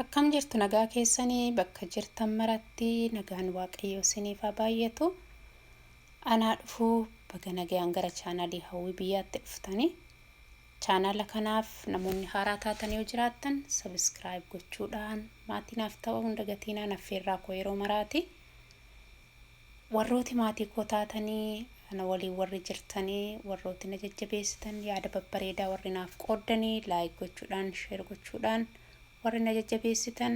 Akkam jirtu nagaa keessanii bakka jirtan maratti nagaan waaqayyoo isiniif haa baay'atu. Anaa dhufuu baga nagaan gara chaanalii Hawwii Biyyaatti dhuftanii. Chaanala kanaaf namoonni haaraa taatan yoo jiraattan subscribe gochuudhaan maatii naaf ta'uu hin dagatinaa affeerraa koo yeroo maraati. Warrooti maatii koo taatanii ana waliin warri jirtanii warrooti na jajjabeessitan yaada babbareedaa warri naaf qooddanii like gochuudhaan share gochuudhaan warri na jajjabeessitan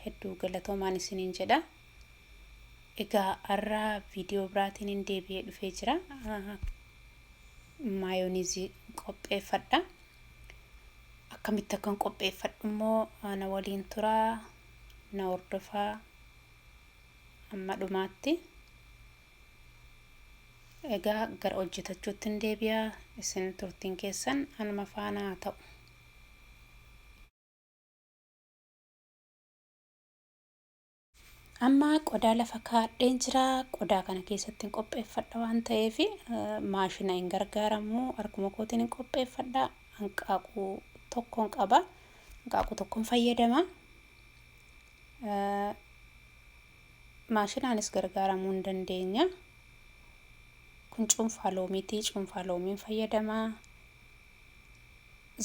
hedduu galatoomaan isiniin jedha. Egaa har'a viidiyoo biraatiin hin deebi'ee dhufee jira. Maayooniizii qopheeffadha. Akkamitti akkan qopheeffadhu immoo ana waliin turaa na hordofaa amma dhumaatti. Egaa gara hojjetachuutti hin deebi'aa isin turtiin keessan anuma faana haa ta'u. Amma qodaa lafa kaa'adheen jira. Qodaa kana keessatti qopheeffadha waan ta'eef maashina hin gargaaramu. Harkuma kootiin hin qopheeffadha. Hanqaaquu tokkoon qaba. Hanqaaquu tokkoon fayyadama. Maashinaanis gargaaramuu hin dandeenya. Kun cuunfaa loomiiti. Cuunfaa loomiin fayyadama.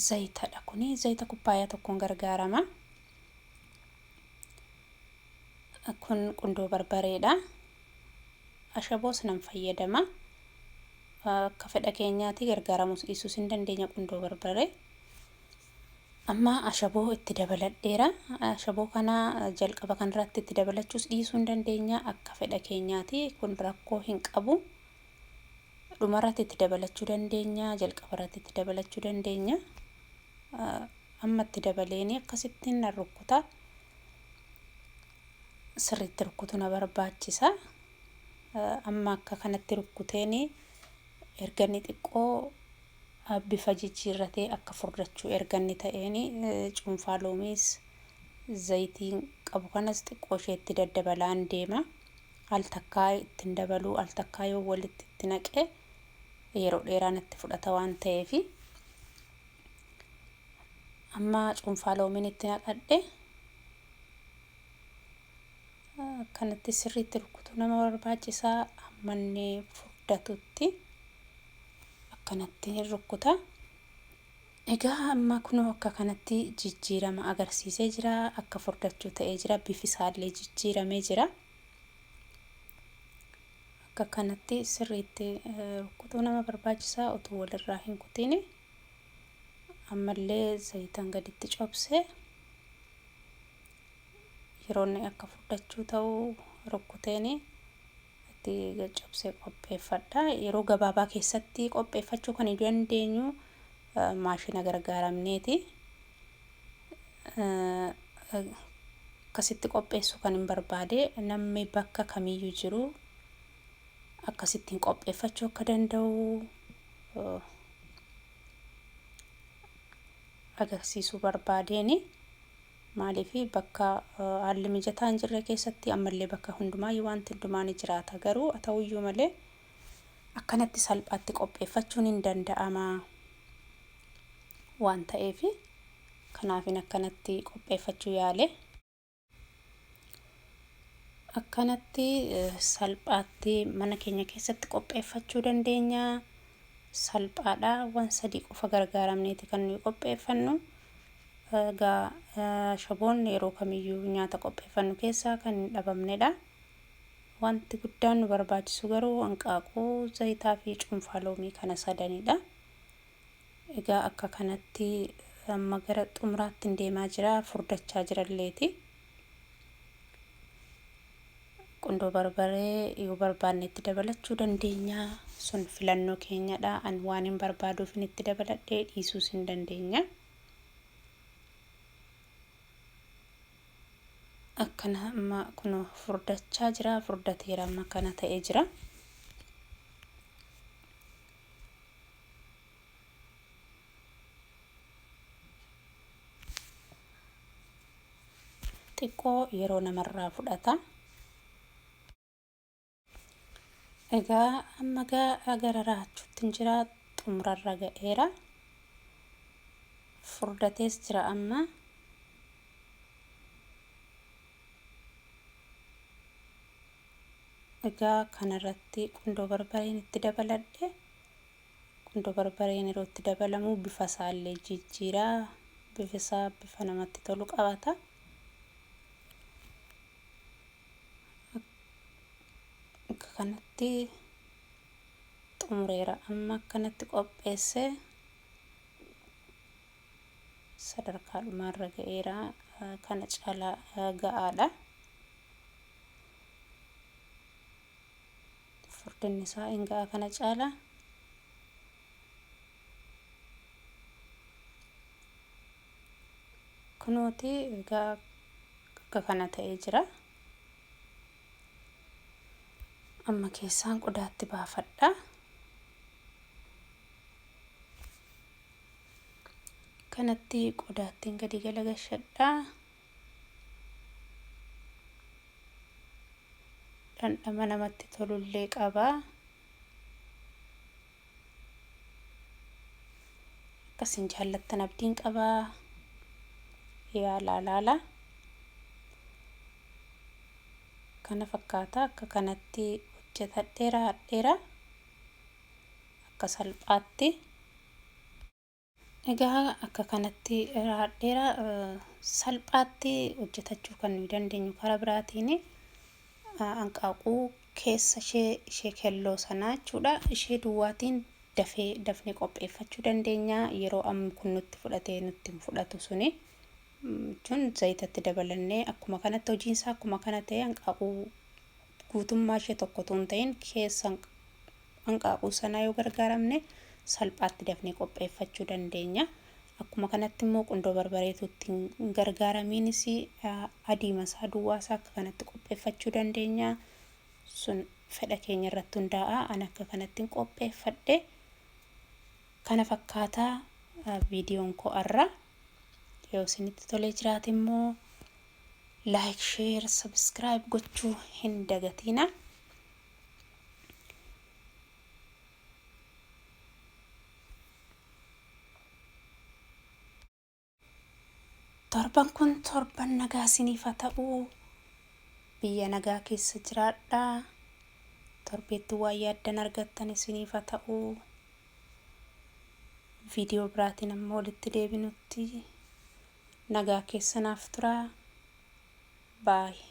Zayitadha kuni. Zayita kubbaayyaa tokkoon gargaarama. Kun qundoo barbareedha. Ashaboos nan fayyadama. Akka fedha keenyaatti gargaaramus dhiisuus hin dandeenya qundoo barbaree. Amma ashaboo itti dabaladheera. Ashaboo kana jalqaba kanarratti itti dabalachuus dhiisuu hin dandeenya akka fedha keenyaatti. Kun rakkoo hin qabu. Dhumarratti itti dabalachuu dandeenya, jalqabarratti itti dabalachuu dandeenya. Amma itti dabaleeni akkasittiin nan rukkuta. Sirriitti rukkutu na barbaachisa. Amma akka kanatti rukkuteeni erga inni xiqqoo bifa jijjiirratee akka furdachuu erga inni ta'eeni cuunfaa loomiis zayitiin qabu kanas xiqqoo isheetti daddabalaan deema. Al takkaa ittiin dabaluu al takkaa yoo walitti itti naqee yeroo dheeraa natti fudhata waan ta'eef amma cuunfaa loomiin itti naqadhe kanatti sirriitti rukkutu nama barbaachisaa. Ammanni furdatutti akkanatti rukkuta. Egaa amma kunoo akka kanatti jijjiirama agarsiisee jira. Akka furdachuu ta'ee jira. Bifi isaallee jijjiiramee jira. Akka kanatti sirriitti rukkutuu nama barbaachisaa utuu walirraa hin kutiin. Ammallee zayitaan gaditti cobsee yeroo inni akka furdachuu ta'u rukkuteeni itti cobsee qopheeffadha. Yeroo gabaabaa keessatti qopheeffachuu kan dandeenyu maashina gargaaramneeti. Akkasitti qopheessuu kan hin barbaade namni bakka kamiyyuu jiru akkasittiin qopheeffachuu akka danda'u agarsiisuu barbaadeeni. Maaliif bakka haalli mijataa hin jirre keessatti ammallee bakka hundumaayyuu wanti hundumaa ni jiraata. Garuu haa ta'uyyuu malee akkanatti salphaatti qopheeffachuun hin danda'ama waan ta'eef kanaafin akkanatti qopheeffachuu yaale. Akkanatti salphaatti mana keenya keessatti qopheeffachuu dandeenya. Salphaadha. Waan sadii qofa gargaaramneeti kan nuyi qopheeffannu. Egaa ashaboon yeroo kamiyyuu nyaata qopheeffannu keessaa kan hin dhabamnedha. Wanti guddaan nu barbaachisu garuu hanqaaquu, zayitaa fi cuunfaa loomii kana sadanidha. Egaa akka kanatti amma gara xumuraatti hin deemaa jira. Furdachaa jiralleeti. Qundoo barbaree yoo barbaanne itti dabalachuu dandeenya. Sun filannoo keenyadha. An waan hin barbaaduuf itti dabaladhee dhiisuus hin dandeenya. Akkana amma kunoo furdachaa jira. Furdateera amma kana ta'ee jira. Xiqqoo yeroo namarraa fudhata. Egaa amma gara raachuutti jira. Xumurarra ga'eera. Furdatees jira amma. egaa kanarratti qundoo barbareen itti dabaladhe. Qundoo barbareen yeroo itti dabalamu bifa isaallee jijjiiraa. Bifa isaa bifa namatti tolu qabata. Akka kanatti xumureera. Amma akkanatti qopheesse sadarkaa dhumaarra ga'eera. Kana caalaa ga'aadha. Furdinni isaa hin ga'a kana caalaa. Kunooti egaa akka kana ta'ee jira. Amma keessaan qodaatti baafadha. Kanatti qodaattiin gadi galagashadha. Dhandhama namatti tolullee qaba. Akkasiin jaallattan abdiin qaba. Yaalaalaala. Kana fakkaata akka kanatti hojjetadheera akka salphaatti. Egaa akka kanatti raadheera salphaatti hojjetachuu kan nuyi dandeenyu karaa biraatiin hanqaaquu keessa ishee kelloo sanaa jechuudha. Ishee duwwaatiin dafnee qopheeffachuu dandeenya. Yeroo amma kun nutti fudhatee nutti fudhatu suni jechuun zayitatti dabalannee akkuma kanatti hojiinsaa akkuma kana ta'e hanqaaquu guutummaa ishee tokkotu hin ta'in keessa hanqaaquu sanaa yoo gargaaramne salphaatti dafnee qopheeffachuu dandeenya. Akkuma kanatti immoo qundoo barbareetu ittiin gargaaramiinis adiima isaa duwwaa isaa akka kanatti qopheeffachuu dandeenya. Sun fedha keenya irratti hundaa'a. Ani akka kanatti qopheeffadhe. Kana fakkaataa viidiyoon koo irra yoo isinitti tolee jiraate immoo like, share, subscribe gochuu hin dagatina. Torban kun torban nagaa isiniif haa ta'u. Biyya nagaa keessa jiraadha. Torbeetti waa yaaddan argattan isiniif haa ta'u. Viidiyoo biraatiin ammoo walitti deebinutti nagaa keessanaaf tura. Bye.